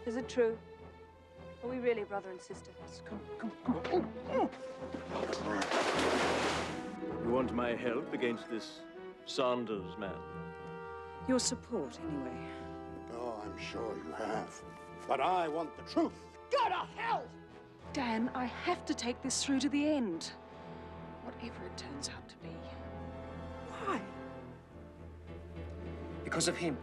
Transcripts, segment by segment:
Is it true? Are we really brother and sister? Come. You want my help against this Sanders man? Your support, anyway. Oh, I'm sure you have. But I want the truth. Go to hell! Dan, I have to take this through to the end. Whatever it turns out to be. Why? Because of him.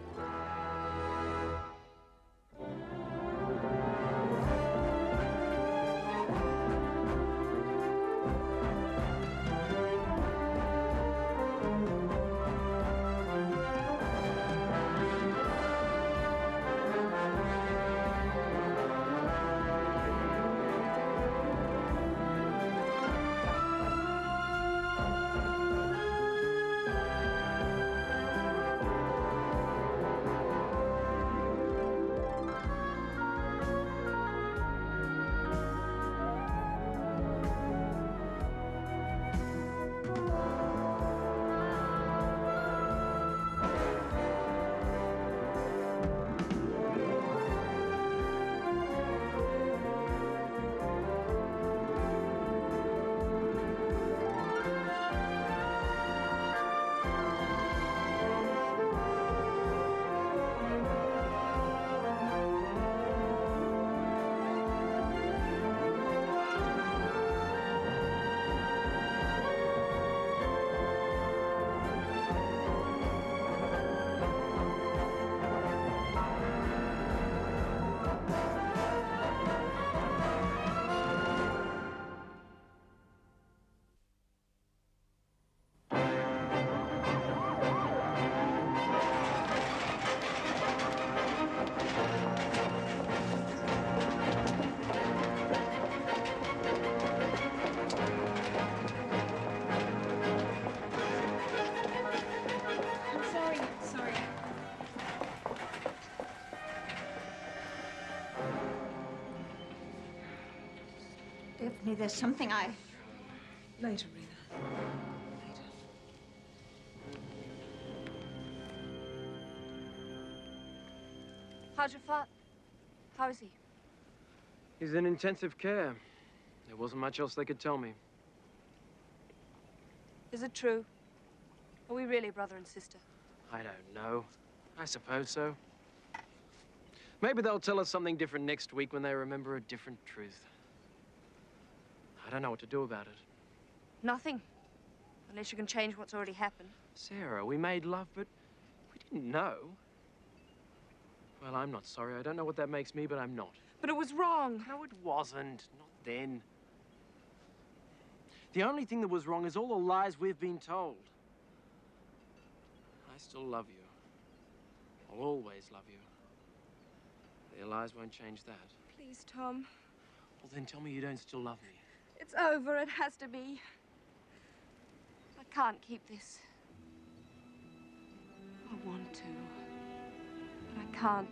Stephanie, there's something Later, Rena. Later. How's your father? How is he? He's in intensive care. There wasn't much else they could tell me. Is it true? Are we really brother and sister? I don't know. I suppose so. Maybe they'll tell us something different next week when they remember a different truth. I don't know what to do about it. Nothing. Unless you can change what's already happened. Sarah, we made love, but we didn't know. Well, I'm not sorry. I don't know what that makes me, but I'm not. But it was wrong. No, it wasn't. Not then. The only thing that was wrong is all the lies we've been told. I still love you. I'll always love you. Their lies won't change that. Please, Tom. Well, then tell me you don't still love me. It's over. It has to be. I can't keep this. I want to, but I can't.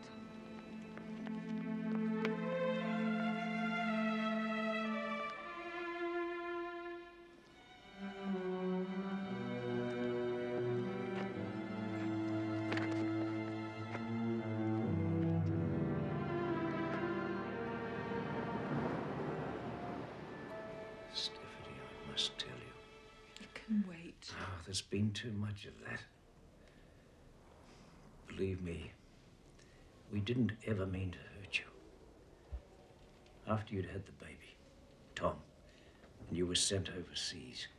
Stephanie, I must tell you. You can wait. Oh, there's been too much of that. Believe me, we didn't ever mean to hurt you. After you'd had the baby, Tom, and you were sent overseas,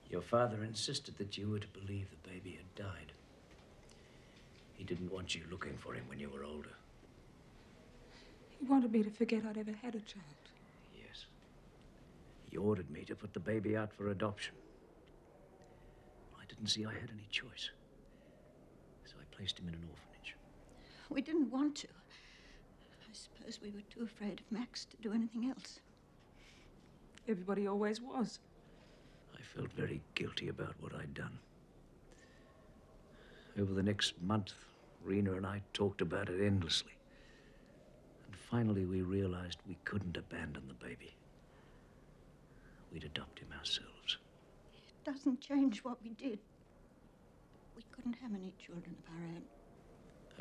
your father insisted that you were to believe the baby had died. He didn't want you looking for him when you were older. He wanted me to forget I'd ever had a child. Yes. He ordered me to put the baby out for adoption. I didn't see I had any choice. So I placed him in an orphanage. We didn't want to. I suppose we were too afraid of Max to do anything else. Everybody always was. I felt very guilty about what I'd done. Over the next month, Rena and I talked about it endlessly. And finally, we realized we couldn't abandon the baby. We'd adopt him ourselves. It doesn't change what we did. We couldn't have any children of our own.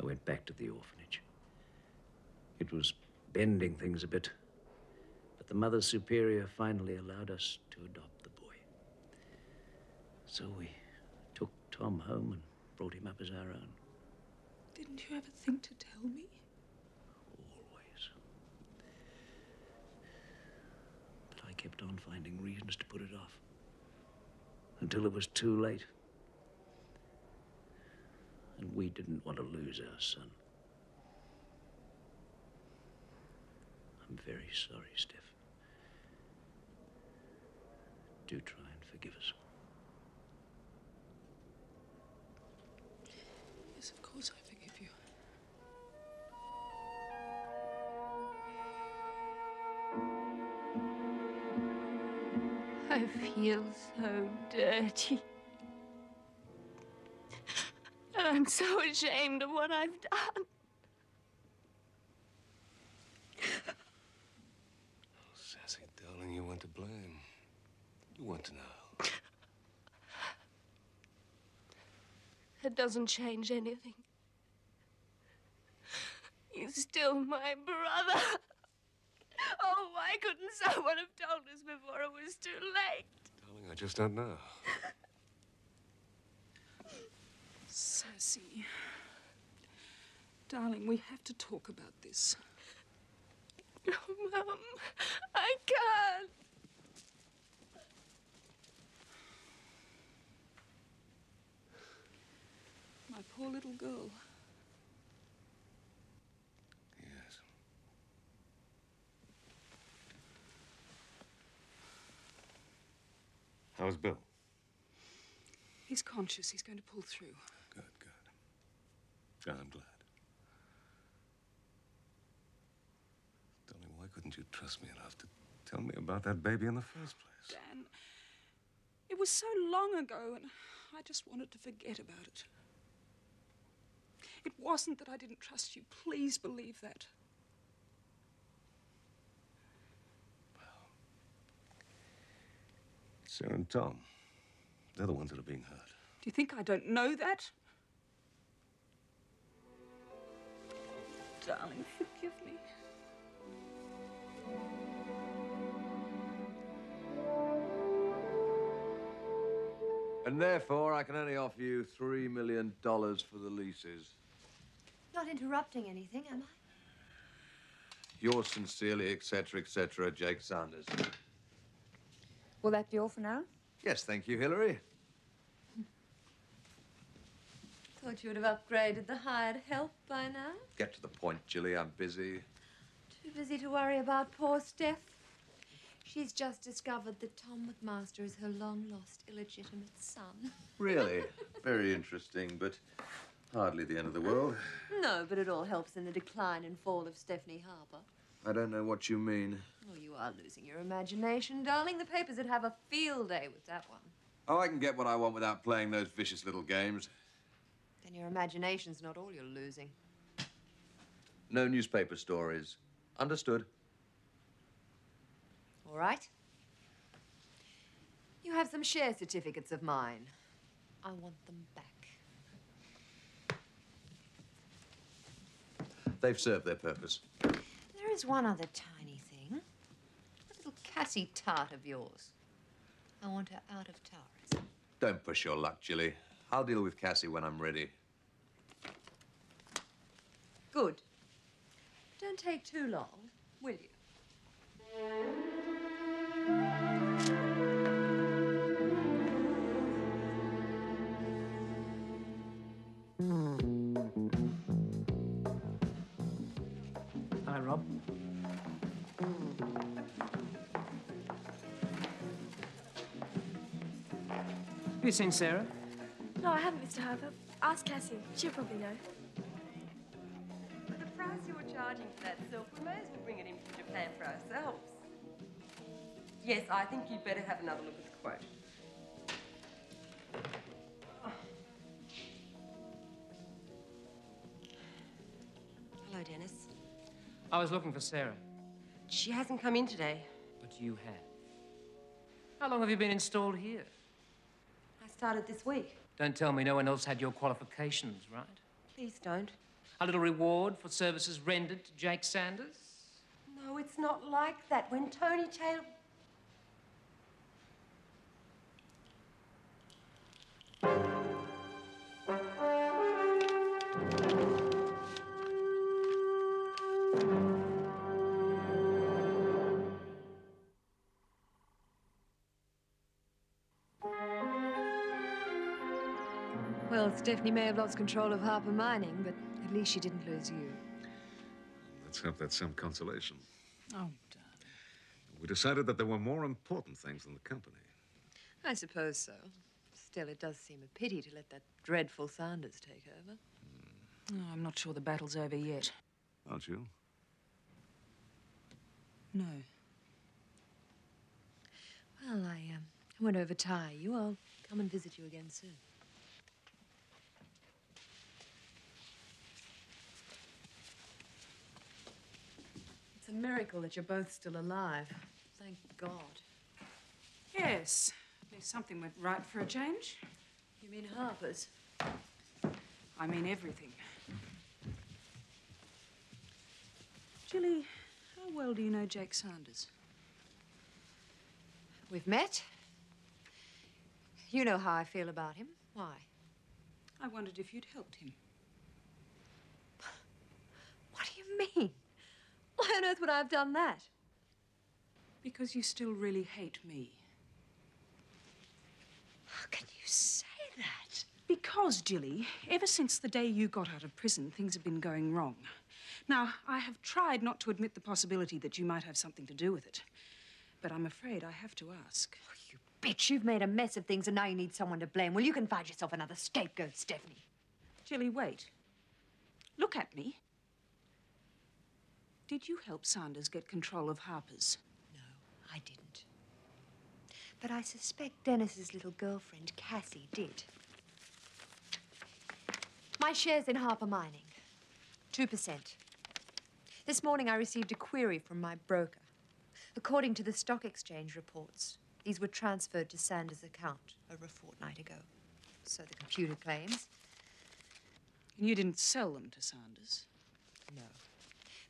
I went back to the orphanage. It It was bending things a bit, but the Mother Superior finally allowed us to adopt the boy. So we took Tom home and brought him up as our own. Didn't you ever think to tell me? Always. But I kept on finding reasons to put it off. Until it was too late. And we didn't want to lose our son. I'm very sorry, Steph. Do try and forgive us. Yes, of course I forgive you. I feel so dirty. And I'm so ashamed of what I've done. Oh, Sassy, darling, you weren't to blame. You weren't to know. It doesn't change anything. You're still my brother. Oh, why couldn't someone have told us before it was too late? Darling, I just don't know. Sassy. Darling, we have to talk about this. No, Mum, I can't. My poor little girl. Yes. How's Bill? He's conscious. He's going to pull through. Good, good. I'm glad. Darling, why couldn't you trust me enough to tell me about that baby in the first place? Dan, it was so long ago, and I just wanted to forget about it. It wasn't that I didn't trust you. Please believe that. Sarah and Tom, they're the ones that are being hurt. Do you think I don't know that? Darling, forgive me. And therefore, I can only offer you $3 million for the leases. Not interrupting anything, am I? Yours sincerely, etc., Jake Sanders. Will that be all for now? Yes, thank you, Hillary. Thought you would have upgraded the hired help by now. Get to the point, Jilly. I'm busy. Too busy to worry about poor Steph. She's just discovered that Tom McMaster is her long-lost illegitimate son. Really? Very interesting, but hardly the end of the world. No, but it all helps in the decline and fall of Stefani Harpur. I don't know what you mean. Oh, you are losing your imagination, darling. The papers would have a field day with that one. Oh, I can get what I want without playing those vicious little games. Then your imagination's not all you're losing. No newspaper stories. Understood. All right. You have some share certificates of mine. I want them back. They've served their purpose. There is one other tiny thing. A little Cassie tart of yours. I want her out of Tara's. Don't push your luck, Jilly. I'll deal with Cassie when I'm ready. Good. Don't take too long, will you? Hi, Rob. Have you seen Sarah? No, I haven't, Mr. Harper. Ask Cassie. She'll probably know. For the price you're charging for that silk, we may as well bring it in from Japan for ourselves. Yes, I think you'd better have another look at the quote. Hello, Dennis. I was looking for Sarah. She hasn't come in today. But you have. How long have you been installed here? I started this week. Don't tell me no one else had your qualifications, right? Please don't. A little reward for services rendered to Jake Sanders? No, it's not like that. When Tony Taylor... Well, Stephanie may have lost control of Harpur Mining, but at least she didn't lose you. Let's hope that's some consolation. Oh, darling. We decided that there were more important things than the company. I suppose so. Still, it does seem a pity to let that dreadful Sanders take over. Oh, I'm not sure the battle's over yet. Aren't you? No. Well, I won't overtire you. I'll come and visit you again soon. It's a miracle that you're both still alive. Thank God. Yes. At least something went right for a change. You mean Harper's? I mean everything. Jilly, how well do you know Jake Sanders? We've met. You know how I feel about him. Why? I wondered if you'd helped him. What do you mean? Why on earth would I have done that? Because you still really hate me. How can you say that? Because, Jilly, ever since the day you got out of prison, things have been going wrong. Now, I have tried not to admit the possibility that you might have something to do with it. But I'm afraid I have to ask. Oh, you bitch, you've made a mess of things and now you need someone to blame. Well, you can find yourself another scapegoat, Stephanie. Jilly, wait. Look at me. Did you help Sanders get control of Harper's? No, I didn't. But I suspect Dennis's little girlfriend, Cassie, did. My shares in Harpur Mining, 2%. This morning I received a query from my broker. According to the stock exchange reports, these were transferred to Sanders' account over a fortnight ago. So the computer claims. And you didn't sell them to Sanders? No.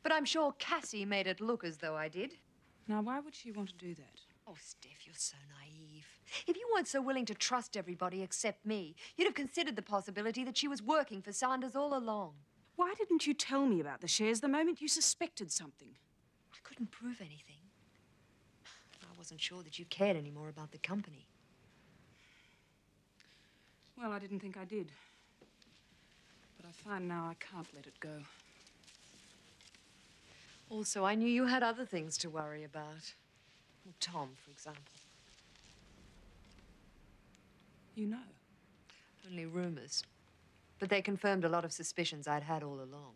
But I'm sure Cassie made it look as though I did. Now, why would she want to do that? Oh, Steph, you're so naive. If you weren't so willing to trust everybody except me, you'd have considered the possibility that she was working for Sanders all along. Why didn't you tell me about the shares the moment you suspected something? I couldn't prove anything. I wasn't sure that you cared any more about the company. Well, I didn't think I did. But I find now I can't let it go. Also, I knew you had other things to worry about. Well, Tom, for example. You know? Only rumors. But they confirmed a lot of suspicions I'd had all along.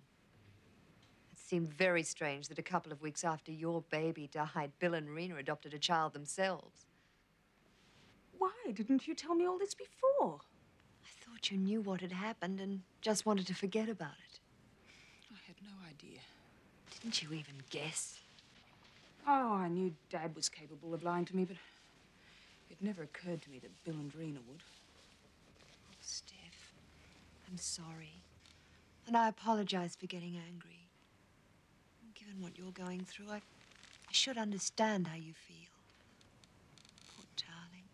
It seemed very strange that a couple of weeks after your baby died, Bill and Rena adopted a child themselves. Why didn't you tell me all this before? I thought you knew what had happened and just wanted to forget about it. I had no idea. Didn't you even guess? Oh, I knew Dad was capable of lying to me, but it never occurred to me that Bill and Rena would. Oh, Steph, I'm sorry. And I apologize for getting angry. Given what you're going through, I should understand how you feel. Poor darling.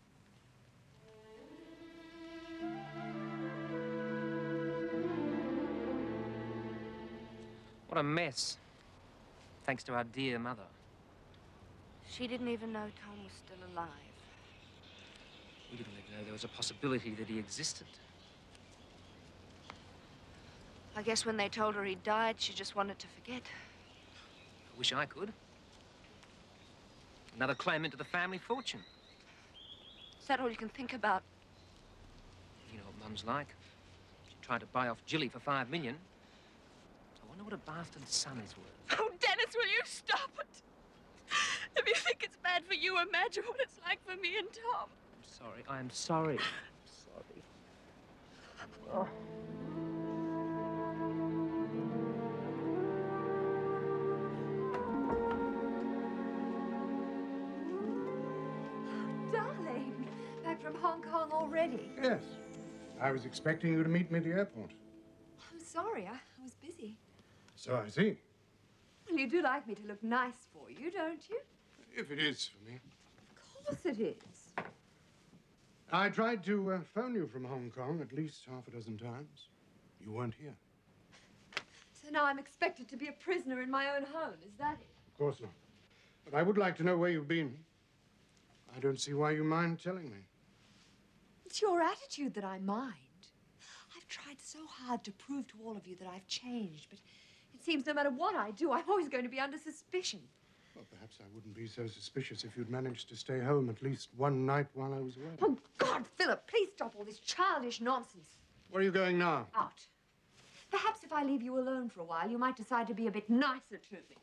What a mess. Thanks to our dear mother. She didn't even know Tom was still alive. We didn't even know there was a possibility that he existed. I guess when they told her he died, she just wanted to forget. I wish I could. Another claimant to the family fortune. Is that all you can think about? You know what Mum's like. She tried to buy off Jilly for $5 million. I wonder what a bastard son is worth. Oh, Dennis, will you stop it? If you think it's bad for you, imagine what it's like for me and Tom. I'm sorry. I'm sorry. I'm sorry. Oh. Darling, back from Hong Kong already? Yes. I was expecting you to meet me at the airport. I'm sorry, I was busy. So I see. Well, you do like me to look nice for you, don't you? If it is for me. Of course it is. I tried to phone you from Hong Kong at least half a dozen times. You weren't here. So now I'm expected to be a prisoner in my own home, is that it? Of course not. But I would like to know where you've been. I don't see why you mind telling me. It's your attitude that I mind. I've tried so hard to prove to all of you that I've changed, but it seems no matter what I do, I'm always going to be under suspicion. Well, perhaps I wouldn't be so suspicious if you'd managed to stay home at least one night while I was away. Oh, God, Philip, please stop all this childish nonsense. Where are you going now? Out. Perhaps if I leave you alone for a while, you might decide to be a bit nicer to me.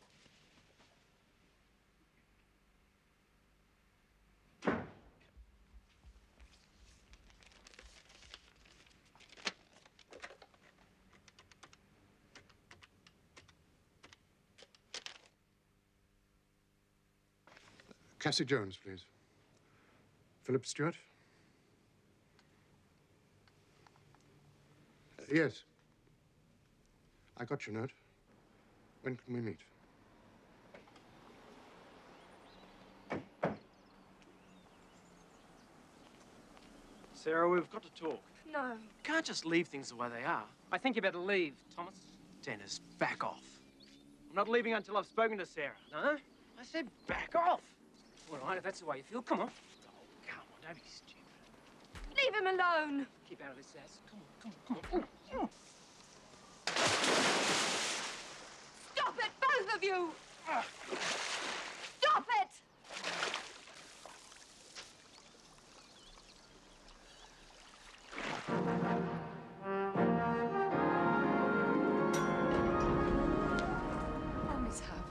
Cassie Jones, please. Philip Stewart? Yes. I got your note. When can we meet? Sarah, we've got to talk. No. You can't just leave things the way they are. I think you better leave, Thomas. Dennis, back off. I'm not leaving until I've spoken to Sarah, no? I said back off. All right, if that's the way you feel, come on. Oh, come on, don't be stupid. Leave him alone. Keep out of this house. Come on. Stop it, both of you! Stop it! Oh, Miss Harper.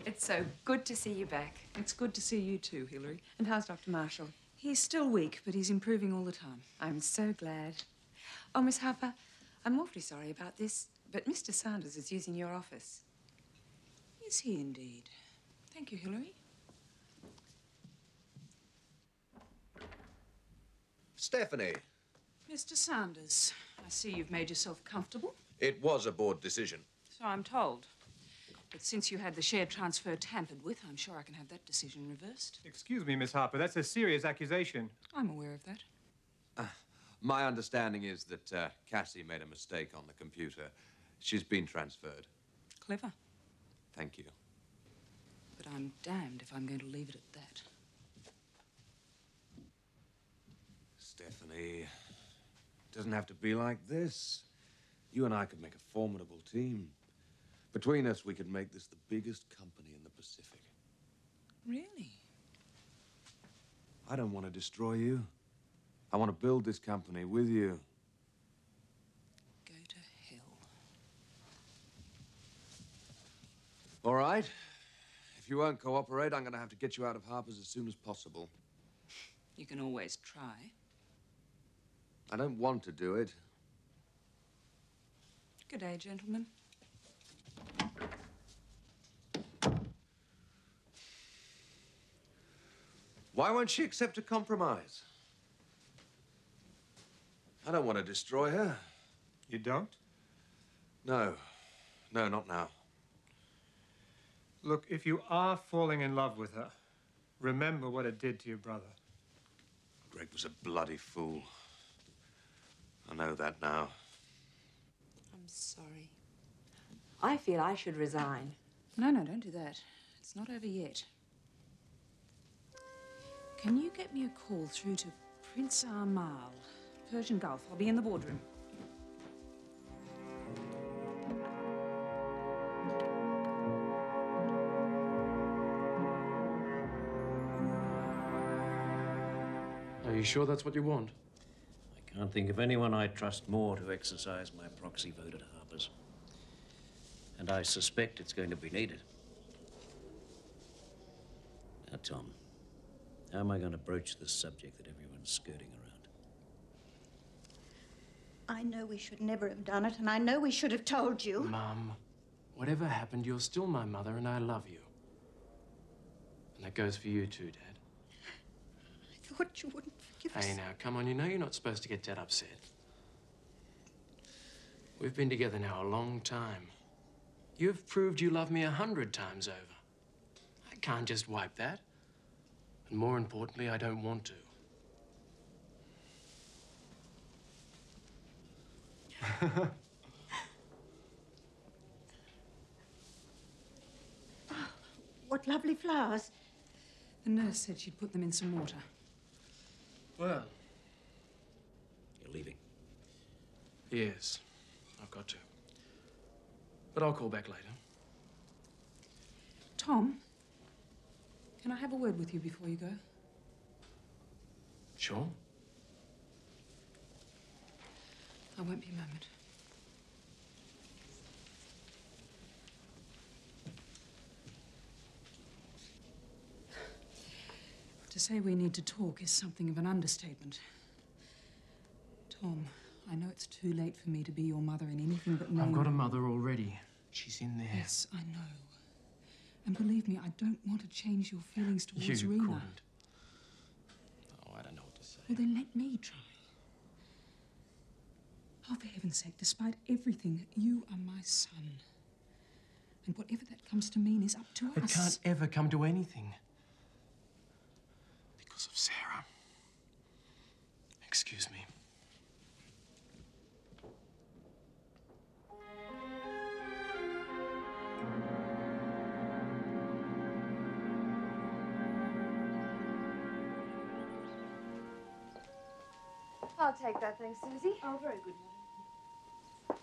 It's so good to see you back. It's good to see you too, Hilary. And how's Dr. Marshall? He's still weak, but he's improving all the time. I'm so glad. Oh, Miss Harper, I'm awfully sorry about this, but Mr. Sanders is using your office. Is he indeed? Thank you, Hilary. Stephanie. Mr. Sanders, I see you've made yourself comfortable. It was a board decision. So I'm told. But since you had the share transfer tampered with, I'm sure I can have that decision reversed. Excuse me, Miss Harper, that's a serious accusation. I'm aware of that. My understanding is that Cassie made a mistake on the computer. She's been transferred. Clever. Thank you. But I'm damned if I'm going to leave it at that. Stephanie, it doesn't have to be like this. You and I could make a formidable team. Between us, we could make this the biggest company in the Pacific. Really? I don't want to destroy you. I want to build this company with you. Go to hell. All right. If you won't cooperate, I'm going to have to get you out of Harper's as soon as possible. You can always try. I don't want to do it. Good day, gentlemen. Why won't she accept a compromise? I don't want to destroy her. You don't? No. No, not now. Look, if you are falling in love with her, remember what it did to your brother. Greg was a bloody fool. I know that now. I'm sorry. I feel I should resign. No, don't do that. It's not over yet. Can you get me a call through to Prince Armal, Persian Gulf? I'll be in the boardroom. Are you sure that's what you want? I can't think of anyone I trust more to exercise my proxy vote at Harper's. And I suspect it's going to be needed. Now, Tom, how am I going to broach this subject that everyone's skirting around? I know we should never have done it, and I know we should have told you. Mum, whatever happened, you're still my mother, and I love you. And that goes for you too, Dad. I thought you wouldn't forgive us. Hey, now, come on, you know you're not supposed to get Dad upset. We've been together now a long time. You've proved you love me 100 times over. I can't just wipe that. And more importantly, I don't want to. What lovely flowers. The nurse said she'd put them in some water. Well, You're leaving. yes, I've got to. But I'll call back later. Tom, can I have a word with you before you go? Sure. I won't be a moment. To say we need to talk is something of an understatement. Tom, I know it's too late for me to be your mother in anything but name. I've got a mother already. She's in there. Yes, I know. And believe me, I don't want to change your feelings towards You Rena. couldn't. Oh, I don't know what to say. Well, then let me try. Oh, for heaven's sake, despite everything, you are my son. And whatever that comes to mean is up to us. It can't ever come to anything. Because of Sarah. Excuse me. I'll take that, thanks, Susie. Oh, very good, Mother.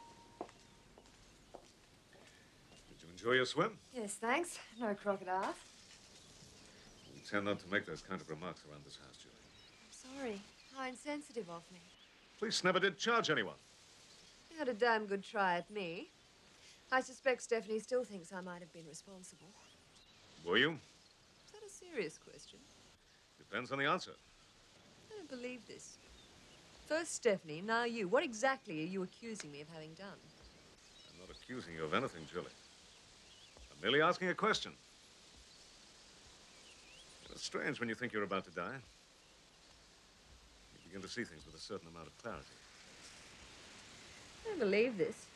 Did you enjoy your swim? Yes, thanks. No crocodiles. You tend not to make those kind of remarks around this house, Julie. Sorry. How insensitive of me. Police never did charge anyone. You had a damn good try at me. I suspect Stephanie still thinks I might have been responsible. Were you? Is that a serious question? Depends on the answer. I don't believe this. First Stephanie, now you. What exactly are you accusing me of having done? I'm not accusing you of anything, Julie. I'm merely asking a question. It's strange when you think you're about to die. You begin to see things with a certain amount of clarity. I don't believe this.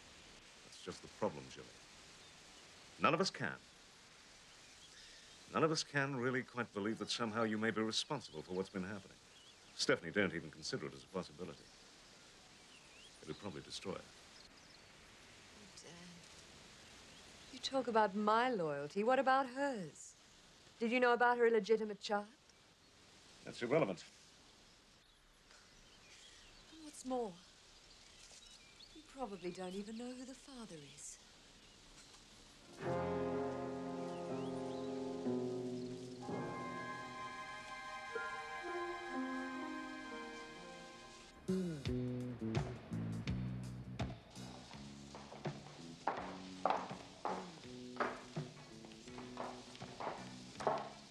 That's just the problem, Julie. None of us can. None of us can really quite believe that somehow you may be responsible for what's been happening. Stephanie don't even consider it as a possibility. It would probably destroy her. You talk about my loyalty. What about hers? Did you know about her illegitimate child? That's irrelevant. And what's more, you probably don't even know who the father is.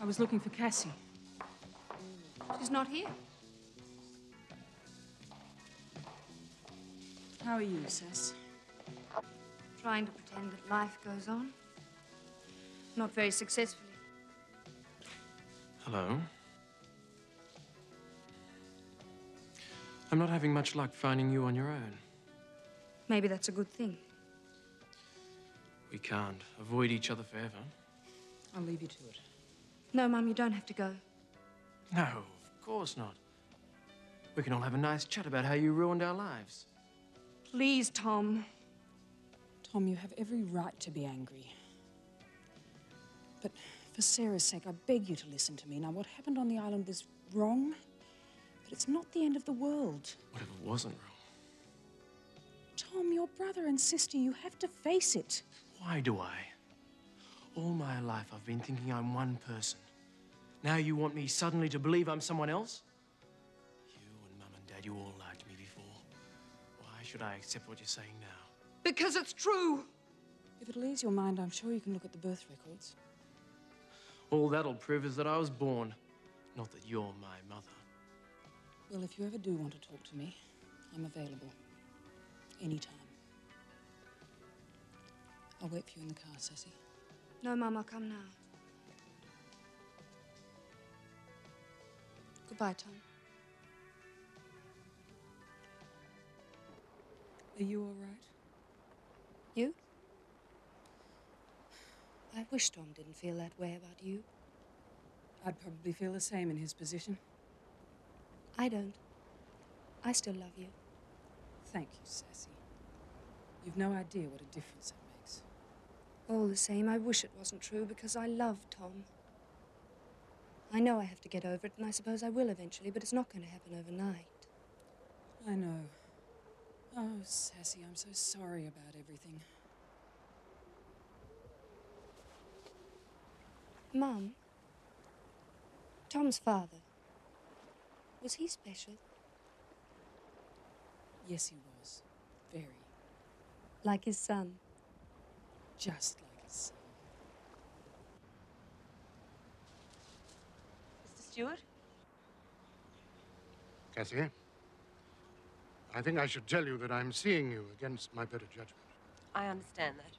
I was looking for Cassie. She's not here. How are you, Sass? Trying to pretend that life goes on. Not very successfully. Hello. I'm not having much luck finding you on your own. Maybe that's a good thing. We can't avoid each other forever. I'll leave you to it. No, Mum, you don't have to go. No, of course not. We can all have a nice chat about how you ruined our lives. Please, Tom. Tom, you have every right to be angry. But for Sarah's sake, I beg you to listen to me. Now, what happened on the island was wrong, but it's not the end of the world. Whatever wasn't wrong. Tom, your brother and sister, you have to face it. Why do I? All my life I've been thinking I'm one person. Now you want me suddenly to believe I'm someone else? You and Mum and Dad, you all liked me before. Why should I accept what you're saying now? Because it's true. If it'll ease your mind, I'm sure you can look at the birth records. All that'll prove is that I was born, not that you're my mother. Well, if you ever do want to talk to me, I'm available. Anytime. I'll wait for you in the car, Sassy. No, Mum, I'll come now. Goodbye, Tom. Are you all right? You? I wish Tom didn't feel that way about you. I'd probably feel the same in his position. I don't. I still love you. Thank you, Sassy. You've no idea what a difference that makes. All the same, I wish it wasn't true because I love Tom. I know I have to get over it, and I suppose I will eventually, but it's not going to happen overnight. I know. Oh, Sassy, I'm so sorry about everything. Mum, Tom's father, was he special? Yes, he was. Very. Like his son? Just like his son. Mr. Stewart? Cassie, I think I should tell you that I'm seeing you against my better judgment. I understand that.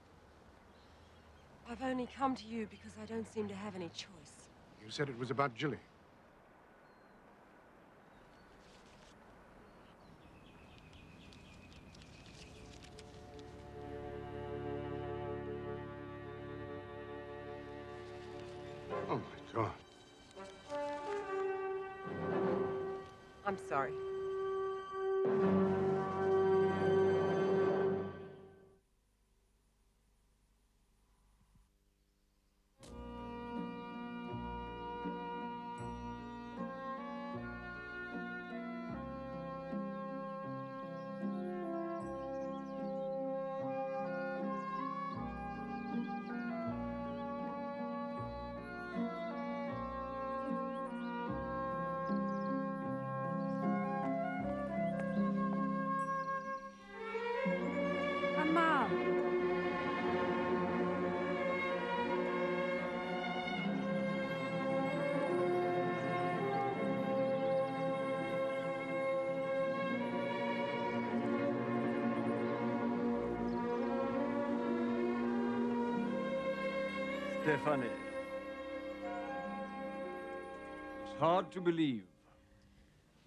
I've only come to you because I don't seem to have any choice. You said it was about Jilly. Oh, my God. I'm sorry. Stefani. It's hard to believe.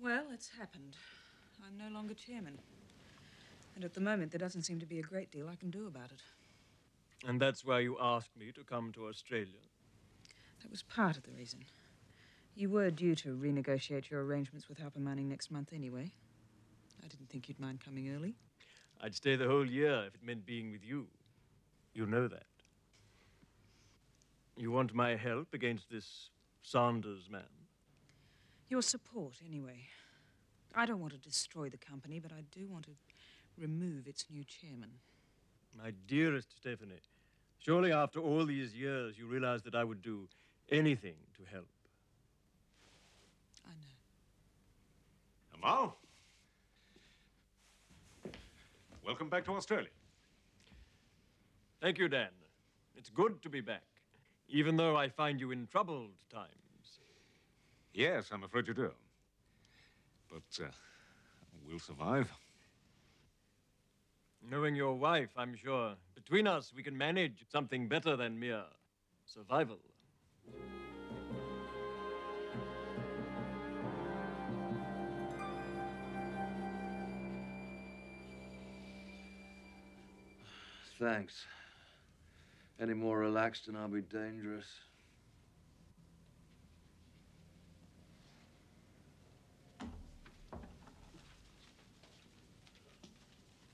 Well, it's happened. I'm no longer chairman. And at the moment, there doesn't seem to be a great deal I can do about it. And that's why you asked me to come to Australia. That was part of the reason. You were due to renegotiate your arrangements with Harper Mining next month anyway. I didn't think you'd mind coming early. I'd stay the whole year if it meant being with you. You know that. You want my help against this Sanders man? Your support, anyway. I don't want to destroy the company, but I do want to remove its new chairman. My dearest Stephanie, surely after all these years you realize that I would do anything to help. I know. Amal? Welcome back to Australia. Thank you, Dan. It's good to be back, even though I find you in troubled times. Yes, I'm afraid you do. But we'll survive. Knowing your wife, I'm sure, between us we can manage something better than mere survival. Thanks. Any more relaxed and I'll be dangerous.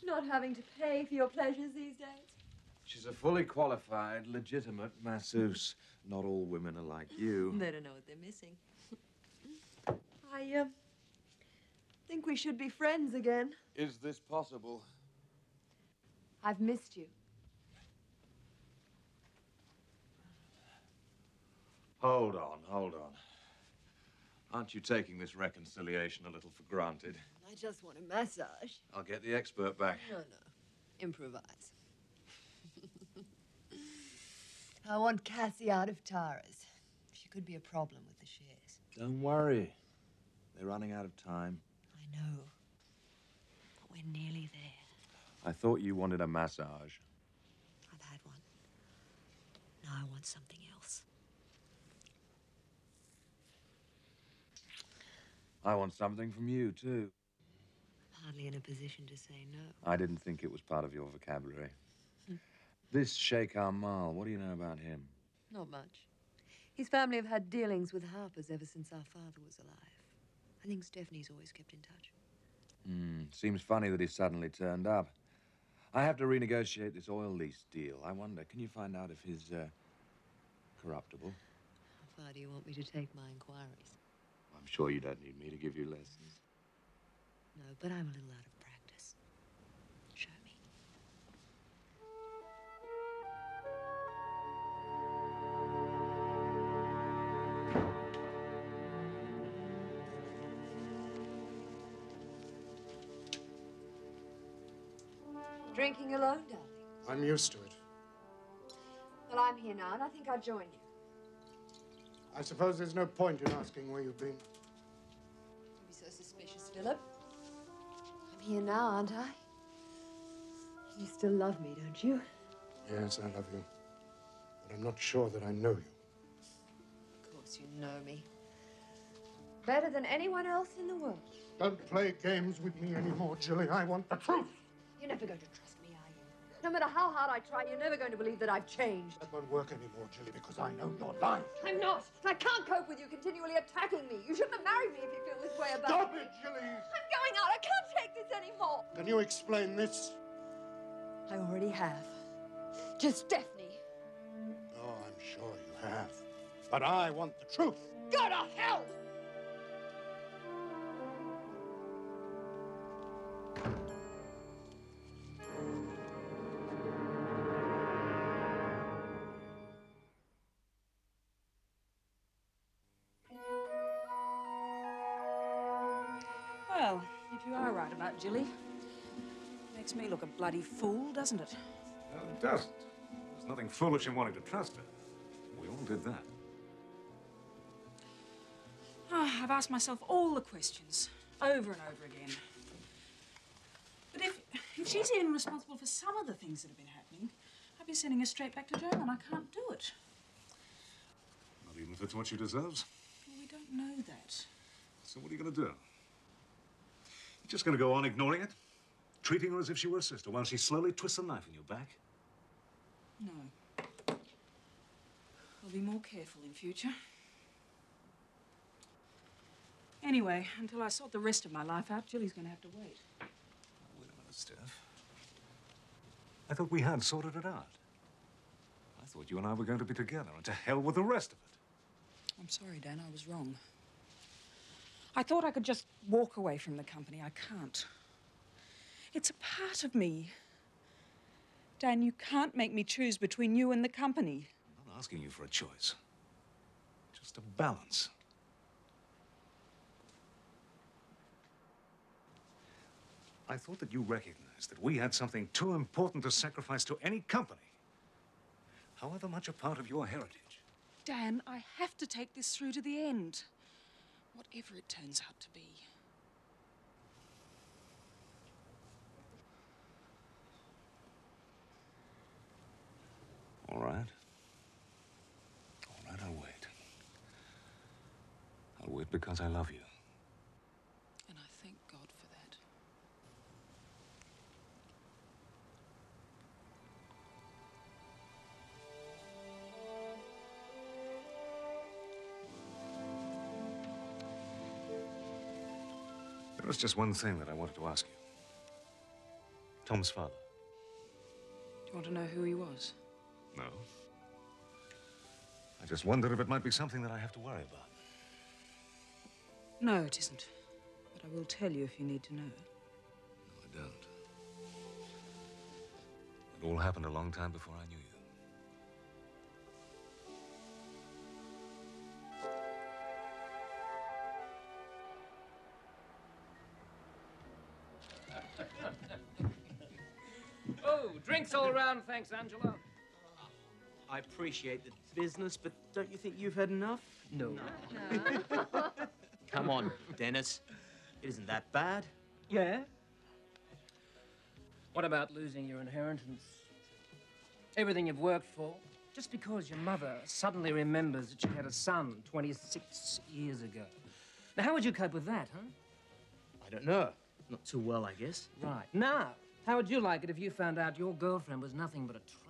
Not having to pay for your pleasures these days. She's a fully qualified, legitimate masseuse. Not all women are like you. They don't know what they're missing. I think we should be friends again. Is this possible? I've missed you. Hold on, hold on. Aren't you taking this reconciliation a little for granted? I just want a massage. I'll get the expert back. No. Improvise. I want Cassie out of Tara's. She could be a problem with the shares. Don't worry. They're running out of time. I know. But we're nearly there. I thought you wanted a massage. I've had one. Now I want something else. I want something from you, too. I'm hardly in a position to say no. I didn't think it was part of your vocabulary. This Sheikh Amal, what do you know about him? Not much. His family have had dealings with Harpers ever since our father was alive. I think Stephanie's always kept in touch. Seems funny that he suddenly turned up. I have to renegotiate this oil lease deal. I wonder, can you find out if he's corruptible? How far do you want me to take my inquiries? I'm sure you don't need me to give you lessons. No, but I'm a little out of practice. Show me. Drinking alone, darling? I'm used to it. Well, I'm here now, and I think I'll join you. I suppose there's no point in asking where you've been. Don't be so suspicious, Philip. I'm here now, aren't I? You still love me, don't you? Yes, I love you. But I'm not sure that I know you. Of course you know me. Better than anyone else in the world. Don't play games with me anymore, Jilly. I want the truth. You're never going to trust me, are you? No matter how hard I try, you're never going to believe that I've changed. That won't work anymore, Jilly, because I know you're lying. I'm not. I can't cope with you continually attacking me. You shouldn't have married me if you feel this way about me. Stop it, Jilly! I'm going out. I can't take this anymore. Can you explain this? I already have. To Stephanie. Oh, I'm sure you have. But I want the truth. Go to hell! Well, if you are right about Jilly, makes me look a bloody fool, doesn't it? No, it doesn't. There's nothing foolish in wanting to trust her. We all did that. Oh, I've asked myself all the questions, over and over again. But if she's even responsible for some of the things that have been happening, I'd be sending her straight back to jail, and I can't do it. Not even if it's what she deserves. Well, we don't know that. So what are you going to do? You're just going to go on ignoring it? Treating her as if she were a sister while she slowly twists a knife in your back? No. I'll be more careful in future. Anyway, until I sort the rest of my life out, Jilly's going to have to wait. Wait a minute, Steph. I thought we had sorted it out. I thought you and I were going to be together, and to hell with the rest of it. I'm sorry, Dan, I was wrong. I thought I could just walk away from the company. I can't. It's a part of me. Dan, you can't make me choose between you and the company. I'm not asking you for a choice. Just a balance. I thought that you recognized that we had something too important to sacrifice to any company, however much a part of your heritage. Dan, I have to take this through to the end. Whatever it turns out to be. All right. All right, I'll wait. I'll wait because I love you. And I thank God for that. There was just one thing that I wanted to ask you. Tom's father. Do you want to know who he was? No. I just wondered if it might be something that I have to worry about. No, it isn't. But I will tell you if you need to know. No, I don't. It all happened a long time before I knew you. Oh, drinks all around, thanks, Angela. I appreciate the business, but don't you think you've had enough? No. Come on, Dennis. It isn't that bad. Yeah? What about losing your inheritance? Everything you've worked for, just because your mother suddenly remembers that she had a son 26 years ago. Now, how would you cope with that, huh? I don't know. Not too well, I guess. Right. Now, how would you like it if you found out your girlfriend was nothing but a tramp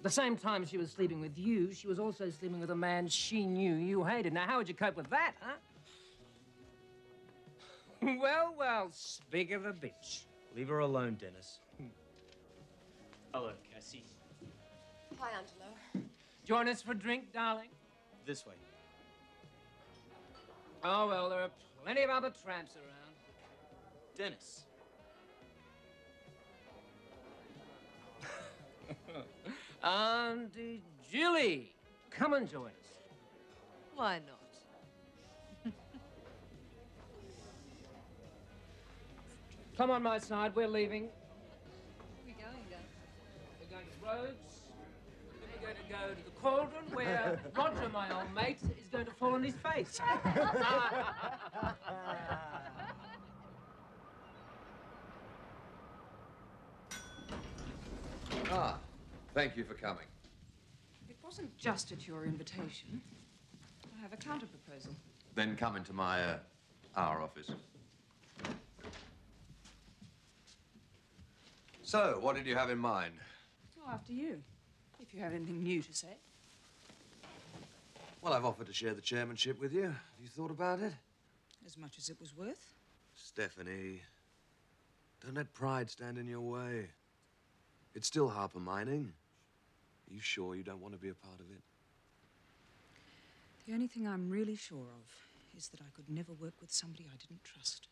The same time she was sleeping with you, she was also sleeping with a man she knew you hated. Now, how would you cope with that, huh? Well, well, speak of the bitch. Leave her alone, Dennis. Hello, Cassie. Hi, Angelo. Join us for a drink, darling? This way. Oh, well, there are plenty of other tramps around. Dennis. Auntie Jilly, come and join us. Why not? Come on my side, we're leaving. Where are we going, Dan? We're going to Rhodes. We're going to go to the cauldron where Roger, my old mate, is going to fall on his face. Ah, thank you for coming. It wasn't just at your invitation. I have a counter-proposal. Then come into my, our office. So, what did you have in mind? Oh, after you, if you have anything new to say. Well, I've offered to share the chairmanship with you. Have you thought about it? As much as it was worth. Stephanie, don't let pride stand in your way. It's still Harper Mining. Are you sure you don't want to be a part of it? The only thing I'm really sure of is that I could never work with somebody I didn't trust.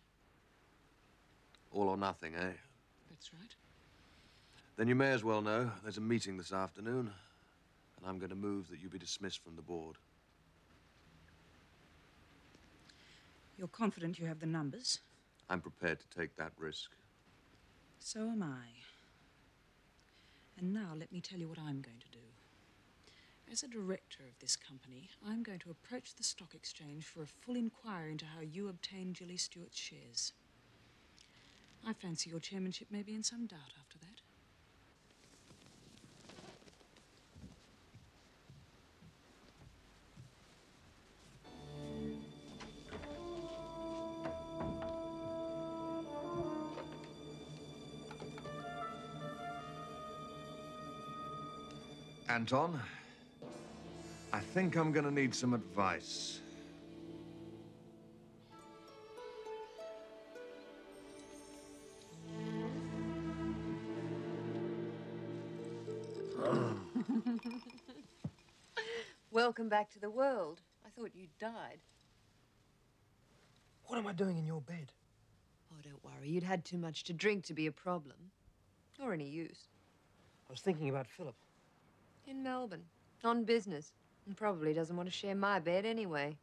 All or nothing, eh? That's right. Then you may as well know there's a meeting this afternoon, and I'm going to move that you be dismissed from the board. You're confident you have the numbers? I'm prepared to take that risk. So am I. And now let me tell you what I'm going to do. As a director of this company, I'm going to approach the stock exchange for a full inquiry into how you obtained Джили Стюърт's shares. I fancy your chairmanship may be in some doubt after that. Anton, I think I'm going to need some advice. Welcome back to the world. I thought you'd died. What am I doing in your bed? Oh, don't worry. You'd had too much to drink to be a problem. Or any use. I was thinking about Philip. In Melbourne. On business. And probably doesn't want to share my bed anyway.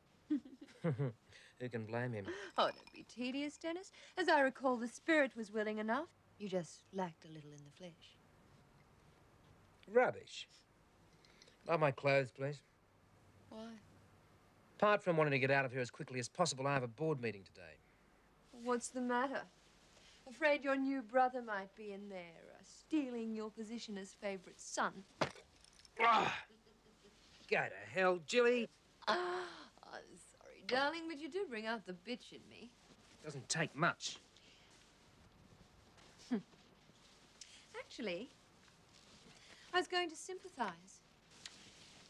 Who can blame him? Oh, don't be tedious, Dennis. As I recall, the spirit was willing enough. You just lacked a little in the flesh. Rubbish. Like my clothes, please. Why? Apart from wanting to get out of here as quickly as possible, I have a board meeting today. What's the matter? Afraid your new brother might be in there, stealing your position as favourite son. Go to hell, Jilly. I'm sorry, darling, but you do bring out the bitch in me. Doesn't take much. Actually, I was going to sympathise.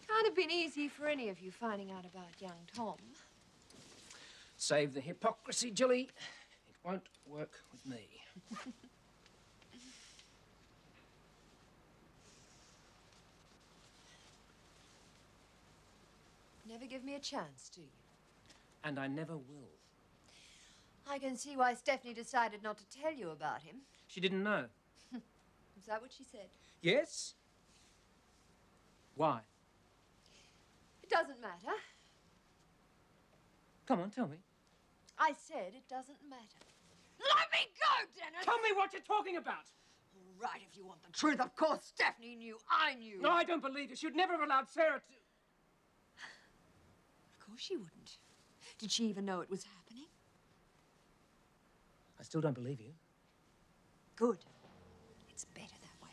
Can't have been easy for any of you finding out about young Tom. Save the hypocrisy, Jilly. It won't work with me. Never give me a chance, do you? And I never will. I can see why Stephanie decided not to tell you about him. She didn't know. Is that what she said? Yes? Why? It doesn't matter. Come on, tell me. I said it doesn't matter. Let me go, Dennis! Tell me what you're talking about! All right, if you want the truth. Of course Stephanie knew. I knew. No, I don't believe you. She'd never have allowed Sarah to... Of course she wouldn't. Did she even know it was happening? I still don't believe you. Good. It's better that way.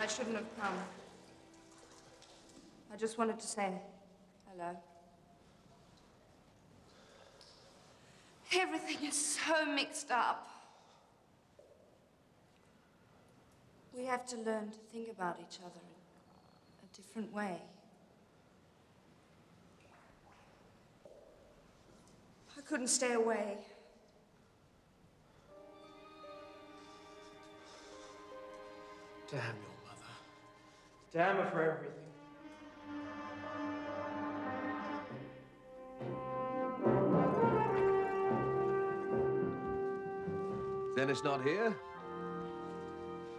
shouldn't have come. I just wanted to say hello. Everything is so mixed up. We have to learn to think about each other in a different way. I couldn't stay away. Damn your mother. Damn her for everything. Dennis not here?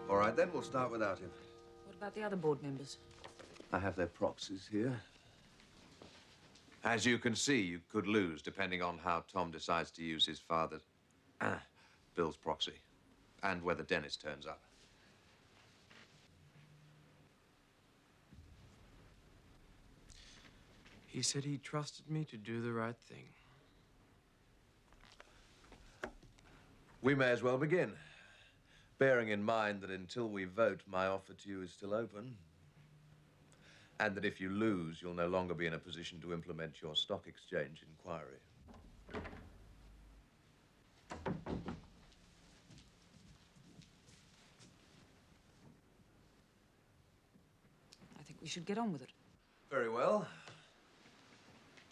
All right, then we'll start without him. What about the other board members? I have their proxies here. As you can see, you could lose depending on how Tom decides to use his father's, Bill's proxy, and whether Dennis turns up. He said he trusted me to do the right thing. We may as well begin, bearing in mind that until we vote, my offer to you is still open, and that if you lose, you'll no longer be in a position to implement your stock exchange inquiry. I think we should get on with it. Very well.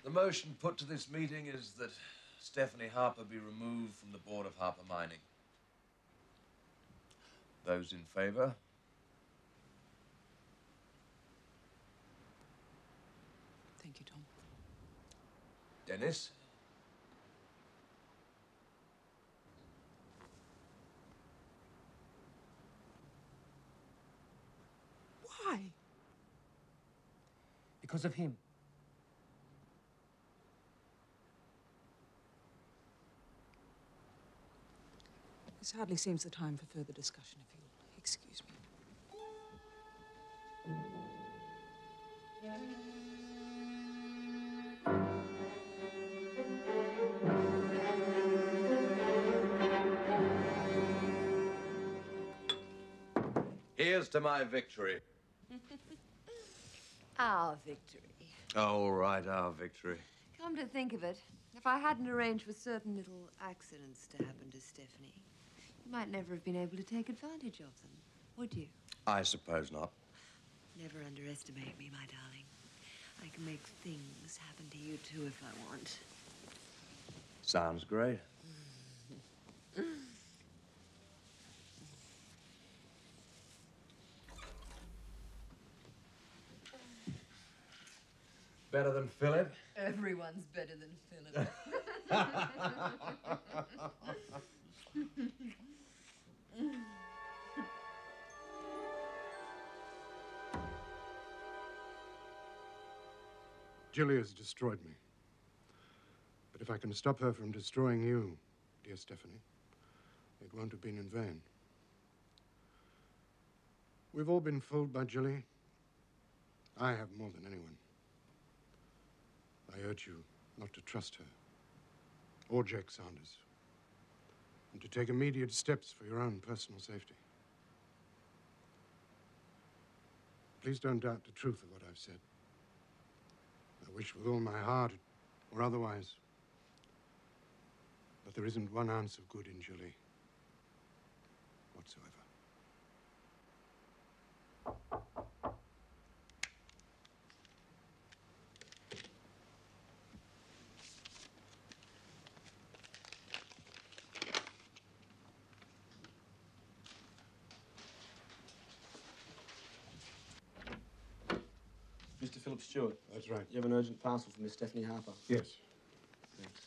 The motion put to this meeting is that Stefani Harpur be removed from the board of Harpur Mining. Those in favour? Thank you, Tom. Dennis? Why? Because of him. This hardly seems the time for further discussion, if you'll excuse me. Here's to my victory. Our victory. All right, our victory. Come to think of it, if I hadn't arranged for certain little accidents to happen to Stefani, you might never have been able to take advantage of them, would you? I suppose not. Never underestimate me, my darling. I can make things happen to you, too, if I want. Sounds great. Better than Philip? Everyone's better than Philip. Jilly has destroyed me. But if I can stop her from destroying you, dear Stefani, it won't have been in vain. We've all been fooled by Jilly. I have more than anyone. I urge you not to trust her, or Jake Sanders, and to take immediate steps for your own personal safety. Please don't doubt the truth of what I've said. I wish with all my heart, or otherwise, but there isn't one ounce of good in Jilly whatsoever. Mr. Philip Stewart. That's right. You have an urgent parcel for Miss Stefani Harpur. Yes. Thanks.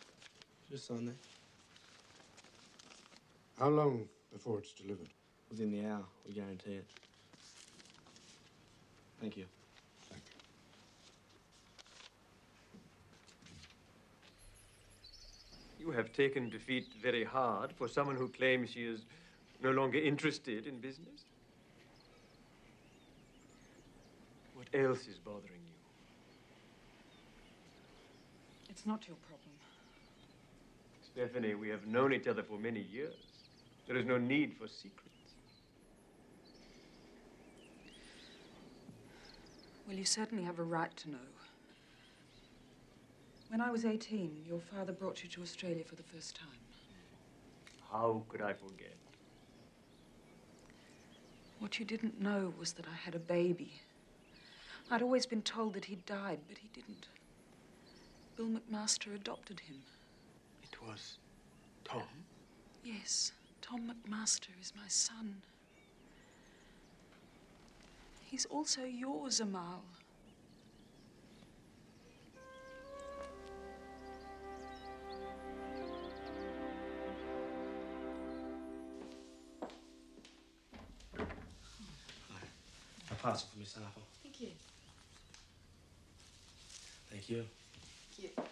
Just sign there. How long before it's delivered? Within the hour, we guarantee it. Thank you. Thank you. You have taken defeat very hard for someone who claims she is no longer interested in business. What else is bothering you? It's not your problem. Stefani, we have known each other for many years. There is no need for secrets. Well, you certainly have a right to know. When I was 18, your father brought you to Australia for the first time. How could I forget? What you didn't know was that I had a baby. I'd always been told that he'd died, but he didn't. Bill McMaster adopted him. It was Tom? Yes, Tom McMaster is my son. He's also yours, Amal. A parcel for Miss Harper. Thank you. Thank you. Thank you.